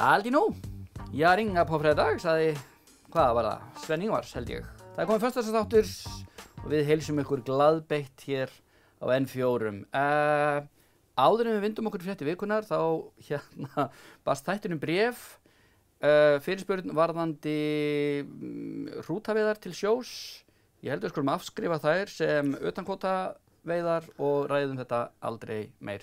Allt í nú. Jag ringa på fredag, sagði, hvað var það? Sven Ingvars, held ég. Það komið föstudagsþáttur og við heilsum ykkur glaðbeitt hér á N4. Áður en við vindum okkur fréttir vikunar, þá barst þættinum bréf, fyrirspurn varðandi hrútaveiðar til sjós. Ég held við skulum afskrifa þær sem utankvótaveiðar og ræðum þetta aldrei meir.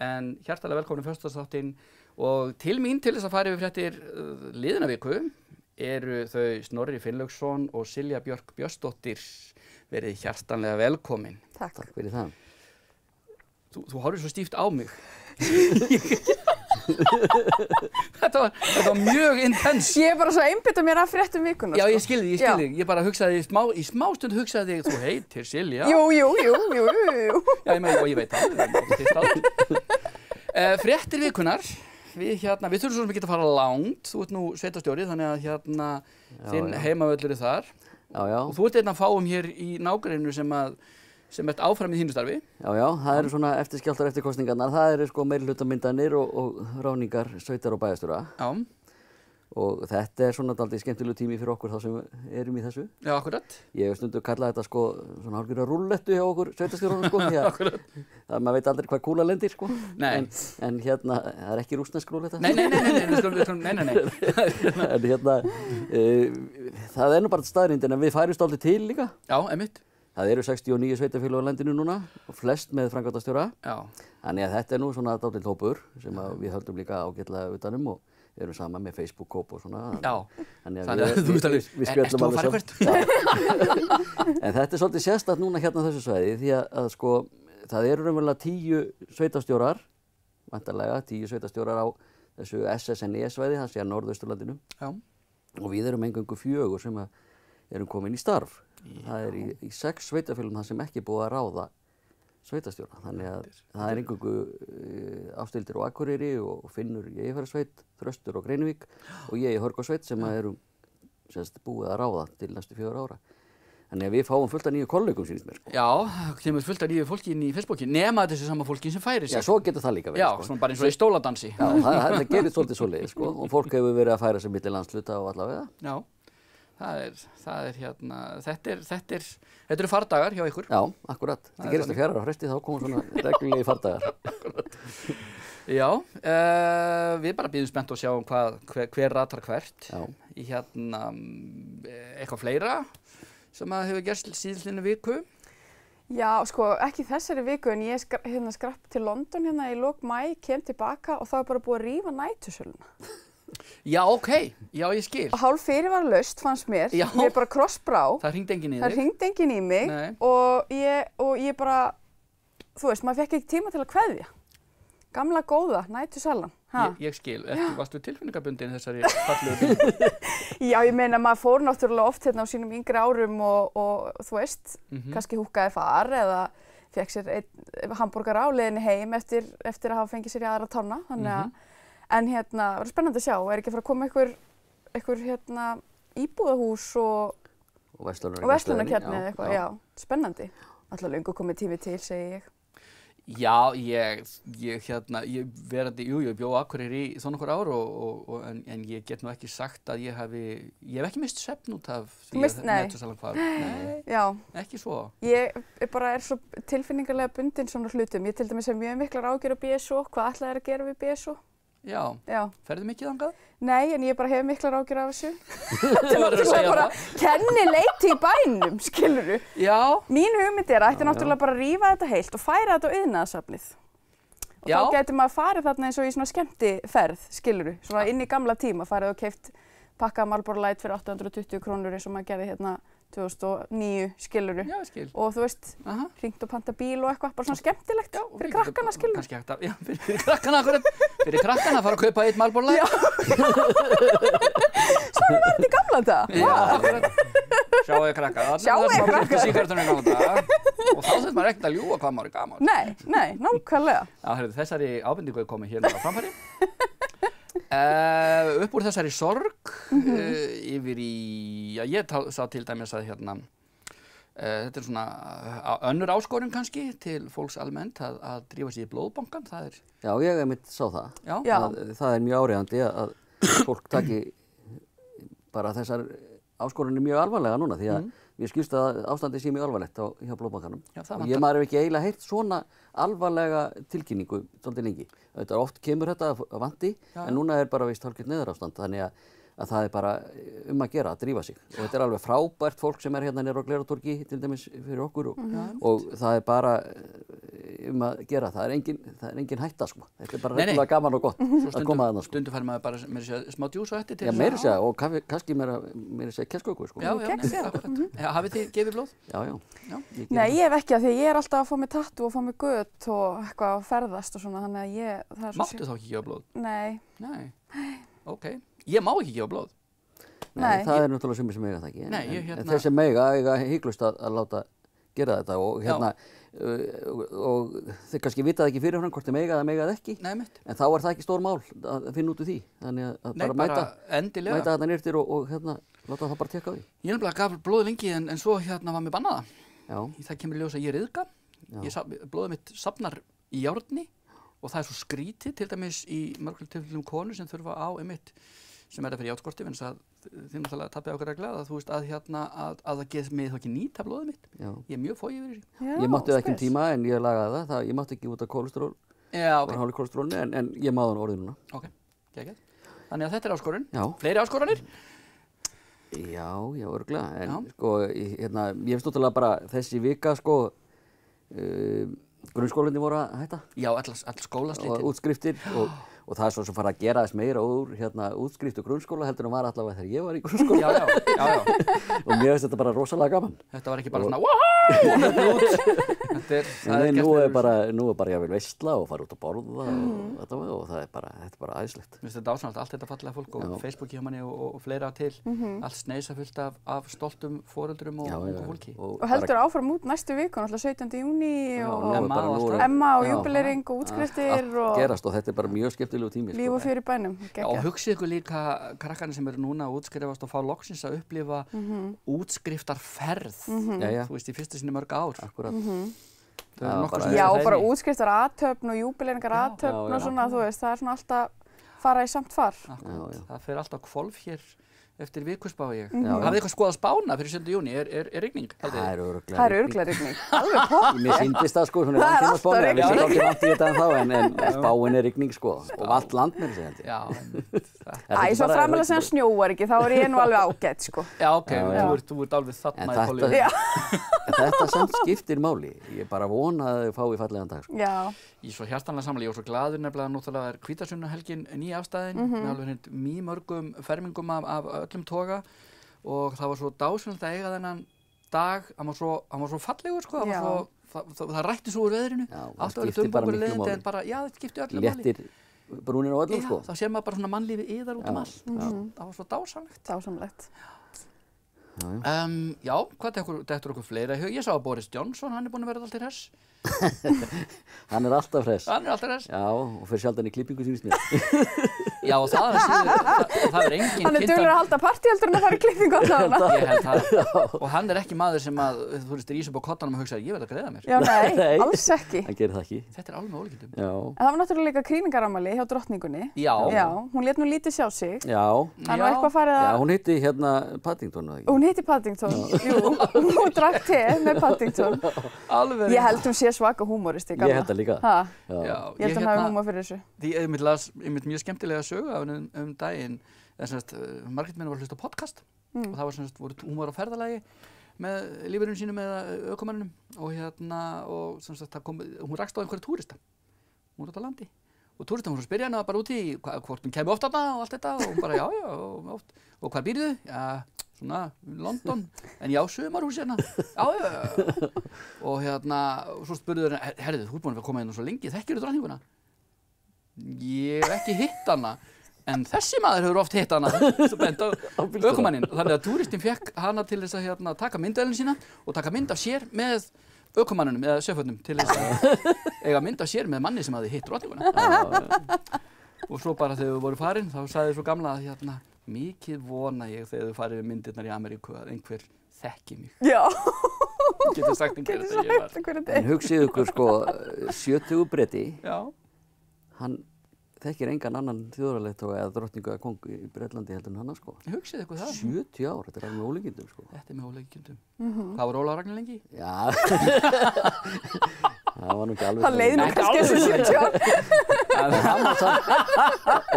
En hjartalega velkomin í föstudagsþáttinn. Og til mín til þess að fara yfir fréttir liðina viku eru þau Snorri Finnlaugsson og Silja Björk Björnsdóttir. Verið hjartanlega velkomin. Takk fyrir það. Þú horfir svo stíft á mig. Þetta var mjög intens. Ég bara svo einbytta mér af fréttum vikunar. Já, ég skil þig. Ég bara hugsaði, í smástund hugsaði þig, þú heitir Silja. Jú. Já, ég veit það. Fréttir vikunar. Við þurfum svo sem ekki að fara langt. Þú ert nú sveitastjóri, þannig að þinn heimavöllur er þar. Já. Og þú ert einn að fáum hér í nágrenninu sem ert áfram í þínu starfi. Já, það eru svona eftirskjálftar eftir kosningarnar. Það eru sko meirihlutamyndanir og ráðningar sveitar og bæjarstjóra. Já. Og þetta er svona dálítið skemmtilegu tími fyrir okkur þá sem við erum í þessu. Já, akkurat. Ég hef stundum kallað þetta sko svona hálfgerða rúllettu hjá okkur sveitastjórunum sko. Akkurat. Maður veit aldrei hvað kúla lendir sko. Nei. En það er ekki rússnesk rúlletta. Nei. En það er nú bara staðreyndin en við færumst aldrei til líka. Já, einmitt. Það eru 69 sveitafélög á landinu núna og flest með framkvæmdastjóra. Já. Þannig að þetta er nú svona dálítill hópur sem við höldum líka ágætlega utanum og erum saman með Facebook-kóp og svona. Já. Þannig að við spjöllum alveg svo. En þetta er svolítið sérstakt núna hérna á þessu svæði því að sko það eru raunverulega 10 sveitastjórar, væntanlega 10 sveitastjórar á þessu SSNE-svæði, það sé að Norðausturlandinu. Já. Og við erum eingöngu 4 sem erum komin í starf. Já. Það er í 6 sveitafélögum það sem ekki búið að ráða sveitastjóra. Þannig að það er eingöngu Ásthildur og Akureyri og Finnur í Eyjafjarðarsveit, Þröstur og Grenivík og ég í Hörgársveit sem erum búið að ráða til næstu 4 ára. Þannig að við fáum fullt af nýju kollegum sýnist mér sko. Já, það kemur fullt af nýju fólki inn í Facebooki, nema þessu sama fólki sem færir sig. Já, svo getur það líka verið. Já, svona bara eins og í stóladansi. Já, það gerir svolítið svoleiðis sko og fólk hefur verið að færa sig milli landshluta og allavega. Já, þetta eru fardagar hjá ykkur. Já, akkurat. Það gerist að 4 ára fresti þá komum svona reglulegi fardagar. Akkurat. Já, við bara bíðum spennt og sjáum hver ratar hvert. Já. Í eitthvað fleira sem að hefur gerst síðastliðnu viku. Já, sko, ekki þessari viku en ég skrapp til London í lok maí, kem tilbaka og það var bara búið að rífa nætursöluna. Já, ok. Já, ég skil. Og hálf fyrirvaralaust fannst mér. Já. Mér bara krossbrá. Það hringdi enginn í þig. Það hringdi enginn í mig. Nei. Og ég bara, þú veist, maður fékk ekki tíma til að kveðja. Gamla góða, nætursalan. Ég skil. Varstu tilfinningabundin þessari fallegu? Já, ég meina maður fór náttúrulega oft hérna á sínum yngri árum og þú veist, kannski húkkaði far eða fékk sér einn hamborgara á leiðinni heim eftir að hafa fengið sér í aðra tonna. Þannig að en það var spennandi að sjá, er ekki að fara að koma einhver íbúðahús og verslunarkeppni eða eitthvað, já, spennandi. Alltaf löngu komið tími til, segi ég. Já, ég bjó á Akureyri í þó nokkur ár en ég get nú ekki sagt að ég hef ekki mist svefn út af því að nætursalan hvarf. Nei, já. Ekki svo. Ég bara er svo tilfinningarlega bundin svona hlutum. Ég til dæmis hef mjög miklar áhyggjur af BSO, hvað ætlaðir að gera við BSO? Já. Ferðu mikið þangað? Nei, en ég bara hef miklar áhyggjur af þessu. Þetta er náttúrulega bara kennileiti í bænum, skilurðu. Já. Mín hugmynd er að ætti náttúrulega bara að rífa þetta heilt og færa þetta á iðnaðarsafnið. Og þá gæti maður farið þarna eins og í svona skemmtiferð, skilurðu. Svona inn í gamla tíma, farið og keypt pakka Marlboro Light fyrir 820 krónur eins og maður gerði hérna 2009, skilurðu. Já, skil. Og þú veist, hringt og panta bíl og eitthvað, bara svona skemmtilegt fyrir krakkana, skilurðu. Kannski hægt að, já, fyrir krakkana akkurat. Fyrir krakkana að fara að kaupa eitt Marlboro Light. Svona var þetta í gamla daga. Já, akkurat. Sjáu þið krakkar. Sjáu þið krakkar. Sígarettunum í gamla daga. Og þá þurfti maður ekkert að ljúga hvað maður er gaman. Nei, nákvæmlega. Já, þessari ábendingu er komið hérna á framfæri. Upp úr þessari sorg yfir í, já, ég sá til dæmis að Þetta svona önnur áskorun kannski til fólks almennt að drífa sig í blóðbankann, það Já, ég einmitt sá það. Já. Það mjög áríðandi að fólk taki bara þessar áskorunni mjög alvarlega núna því að mér skilst að ástandið sé mjög alvarlegt hjá blóðbankanum. Og maður hef ekki eiginlega heyrt svona alvarlega tilkynningu svolítið lengi. Oft kemur þetta vanti, en núna bara vist hálfgert neyðarástand, þannig að það bara að gera, að drífa sig. Og þetta alveg frábært fólk sem hérna niður á Glerártorgi, til dæmis fyrir okkur og það bara að gera. Það engin hætta, sko. Þetta bara reglulega gaman og gott að koma þarna, sko. Stundu fær maður bara meira segja smá djús og eftir til. Já, meira segja, og kannski meira segja kexköku, sko. Já, hafið þið gefið blóð? Já. Nei, ég hef ekki, af því ég alltaf að fá mig tattoo og fá mig gött og eitthvað að ferðast og svona, þannig að Máttu þá ekki gefa blóð? Nei. Ok. Ég má ekki gefa blóð. Nei, það náttúrulega sumir sem eiga það ekki. Nei, en þeir sem eiga hygglust að láta gera þetta og þeir kannski vita það ekki fyrirfram hvort þeim eiga það ekki. Nei, mitt. En þá það ekki stór mál að finna út úr því. Þannig að bara mæta þarna nýrtir og láta það bara tekka á því. Ég nefnilega gaf blóð lengi en svo var mér bannaða. Já. Það kemur í ljós að ég ryðga. Blóðið mitt safnar í járni og það svo skrítið, til dæmis í mörgum tilfellum konur sem þurfa á sem þetta fyrir játskorti, en þið náttúrulega tapið okkur regla að þú veist að það getur mig þá ekki nýta blóðið mitt. Já. Ég mjög fóið yfir þessu. Ég mátti það ekki tíma en ég lagaði það. Ég mátti ekki út af kólesteról, hálfur kólesterólni, en ég má það orðið núna. Ok, geggjað. Þannig að þetta áskorun. Já. Fleiri áskoranir? Já, örugglega. En sko, ég finnst náttúrulega bara þessi vika, sko, grunnskólarnir voru að hætta. Já, all skólaslítið. Og útskriftir og það svo sem fara að gera þess meira úr útskrift og grunnskóla heldur en var allavega þegar ég var í grunnskóla. Já. Og mér finnst þetta bara rosalega gaman. Þetta var ekki bara svona Nú er bara jafnvel veisla og fara út að borða og það er bara æðislegt. Mér finnst þetta ásvöld, allt þetta fallega fólk og Facebooki hjá manni og fleira til. Allt sneisa fullt af stoltum foreldrum og ungu fólki. Og heldur áfram út næstu viku, náttúrulega 17. júní og Emma og júbilering og útskriftir og gerast og þetta er bara mjög skemmtilegu tími. Líf og fjör í bænum. Og hugsið ykkur líka krakkarnir sem eru núna að útskrifast og fá loksins að upplifa útskriftarferð. Þú veist, í fyrsta sinni mörg ár. Akkurat. Já, og bara útskriftar athöfn og júbileringar athöfn og svona, þú veist, það er svona alltaf fara í samt far. Það fer alltaf hvolf hér eftir vikusspá ég. Hafið eitthvað skoðað spána fyrir 7. júní? Er rigning? Það er örugglega rigning. Alveg popp. Mér sýndist það, sko, svona langtíma spáni. Ég vissi ekki langt í þetta en spáin er rigning, sko. Og allt land með þessi hendi. Já. Svo framalega sem snjóar ekki, þá er ég nú alveg ágætt, sko. Já, ok. Þú ert alveg þarna í pólíu. En þetta samt skiptir máli. Ég bara vona að þau fái fallegan dag, sko. Já. Ég svo hjartanlega sammála, ég var svo glaður nefnilega náttúrulega hvítasunnuhelgin nýafstæðin með alveg mýmörgum fermingum af öllum toga og það var svo dásamlegt að eiga þennan dag, hann var svo fallegur, sko, það rætti svo úr veðrinu, allt var dumbokkur leiðindi en bara, það skipti öllu máli. Léttir brúnin á öllum, sko. Þá sér maður bara svona mannlífi yðar út allt, það var svo dásamlegt. Dásamlegt. Já, hvað dettur okkur fleira í hug? Ég sá að Boris Johnson, hann er búinn að vera alltaf hress. Hann er alltaf hress. Já, og fyrir sjaldan í klippingu sínist mér. Já, og það er engin Hann er duglegur að halda partí heldur en að fara í klippingu allavega. Ég held það. Og hann er ekki maður sem að, þú veist, rís upp á kottanum og hugsa ég verð að greiða mér. Já, nei, alls ekki. Hann gerir það ekki. Þetta er alveg með ólíkindum. Já. En það var náttúrulega líka krýningaramæli hjá drottningunni. Já. Hún lét nú lítið sjá sig. Já. Það var eitthvað farið að... Já, hún hitti Paddington, eða ekki? Hún hitti Paddington, jú. Hún drakk te með Paddington. Alveg. Ég held hún sé svaka húmoristi, Ég held það líka. Ég held hann hafi húmor fyrir þessu. Ég las mjög skemmtilega sögu af henni daginn. Margrét minni var að hlusta á podcast og það voru húmor á ferðalagi með lífurinn sínum eða ökumanninum og hún rakst á einhverja túrista. Hún var út á landi og túristan var að spyrja hana bara út í hvort hún kæmi oft þarna og allt þetta og hún bara já, oft. Og hvar býrðu? Já, svona London, en já, sumarhús hérna. Já. Og svo spurðu þeir, herðu, þú ert búin að koma hérna svo lengi, þekkirðu drottninguna? Ég hef ekki hitt hana, en þessi maður hefur oft hitt hana, svo bent á ökumanninn. Þannig að túristinn fekk hana til þess að taka myndavélina sína og taka mynd af sér með ökumanninum eða sjöfötnum til þess að eiga mynd af sér með manni sem hafði hitt drottninguna. Og svo bara þegar við vorum farin, þá sagði svo gamla að mikið vona ég þegar þau farið við myndirnar í Ameríku að einhver þekki mig. Já. Getur sagt einhver þetta ég var. En hugsið ykkur sko, 70 Breti, Já. hann þekkir engan annan þjóðarleiðtoga eða drottningu eða kóng í Bretlandi heldur en hann sko. Hugsið ykkur það. 70 ár, þetta er alveg með ólíkindum sko. Þetta er með ólíkindum. Hvað var Ólafur Ragnar lengi? Já, það var nú ekki alveg. Það leið nú kannski þessu 70 ár.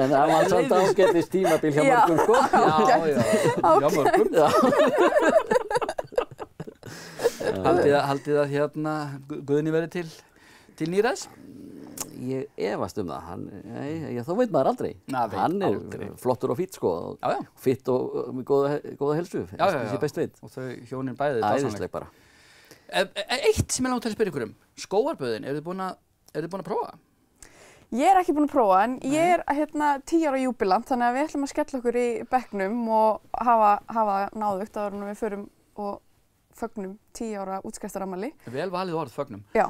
En það var samt ágætis tímabil hjá mörgum sko. Já, mörgum. Haldið að hérna Guðni verið til nýræðs? Ég efast það, þá veit maður aldrei. Hann flottur og fýtt sko, fýtt og með góða helsu, þessi best veit. Og þau hjónin bæði æðisleg bara. Eitt sem langt til að spyrja ykkur skóarböðin, eru þið búin að prófa? Ég ekki búin að prófa, en ég hérna 10 ára júbilant, þannig að við ætlum að skella okkur í bekknum og hafa náðugt áður en við förum og fögnum 10 ára útskriftarafmæli. Vel valið orð, fögnum. Já,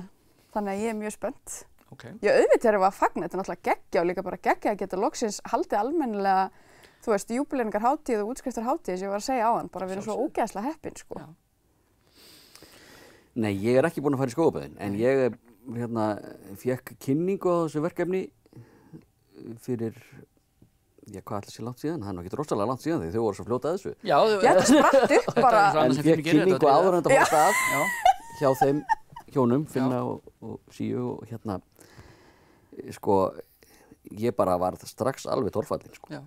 þannig að ég mjög spennt. Okay. Já, auðvitað erum við að fagna, þetta er náttúrulega geggja og líka bara geggja að geta loksins haldið almennilega, þú veist, júbileiningarhátíð og útskriftarhátíð sem ég var að segja áðan, bara við erum svo ógeðslega heppin, sko. Já. Nei, ég ekki búin að fara í skógarböðin, en ég fékk kynningu á þessu verkefni fyrir, hvað ætli sé langt síðan? Það er ekki rosalega langt síðan því þau voru svo fljóta að þessu. Já, þetta spratt upp bara. En fékk kynningu áður en þetta fór stað hjá þeim hjónum, Finna og Síu og hérna, sko, ég bara var strax alveg torfallinn, sko. Já.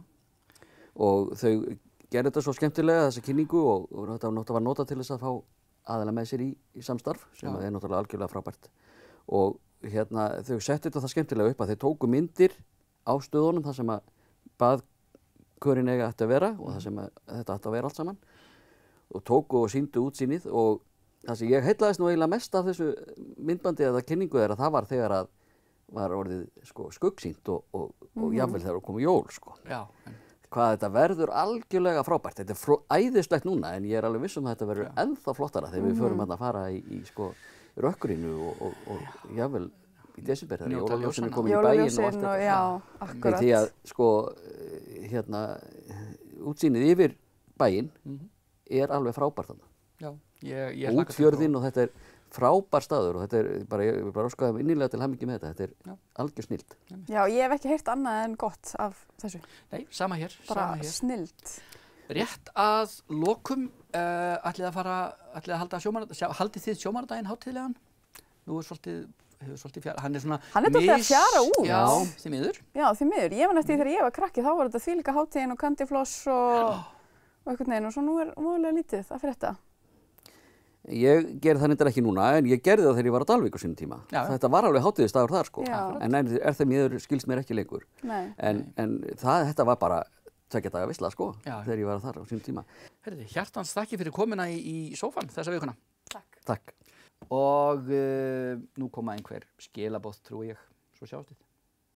Og þau gerðu þetta svo skemmtilega, þessa kynningu og þetta var notað til þess að fá aðeila með sér í samstarf, sem er náttúrulega algjörlega frábært. Og hérna, þau settu þetta það skemmtilega upp að þeir tóku myndir á stöðunum þar sem að baðkörin ætti að vera og þar sem þetta ætti að vera allt saman og tóku og sýndu útsýnið og það sem ég heillaðist nú eiginlega mest af þessu myndbandi eða kynningu að það var þegar að var orðið sko, skuggsýnt og jafnvel þegar komu jól sko. Já. Hvað þetta verður algjörlega frábært. Þetta er æðislegt núna en ég er alveg viss að þetta verður ennþá flottara þegar við förum að fara í sko rökkurinu og jafnvel í desember þegar jólaljósin komin í bæinn og allt þetta. Já, akkurat. Því að sko hérna útsýnið yfir bæinn alveg frábært þarna. Já, út fjörðinn og þetta er frábær staður og þetta er bara, ég bara óskaði innilega til hamingju með þetta er algjör snilld. Já, ég hef ekki heyrt annað en gott af þessu. Nei, sama hér. Bara snilld. Rétt að lokum, ætlið þið sjómannadaginn hátíðlegan? Nú hefur svolítið fjara, hann er svona hann dálítið að fjara út. Já, því miður. Já, því miður. Ég man eftir þegar ég var krakki, þá var þetta þvílíka hátíðin og kandifloss og einhvern veginn og svo nú er voðalega lítið að frétta. Ég gerði það nefndar ekki núna, en ég gerði það þegar ég var á Dalvík á sínum tíma. Já. Þetta var alveg hátíðisdagur þar, sko. Já. En það miður skilst mér ekki lengur. Nei. En þetta var bara 2 daga veisla, sko, Já. þegar ég var þar á sínum tíma. Herði, hjartans þakki fyrir komuna í sófann þessa vikuna. Takk. Takk. Og nú koma einhver skilaboð, trúi ég. Svo sjáumst við.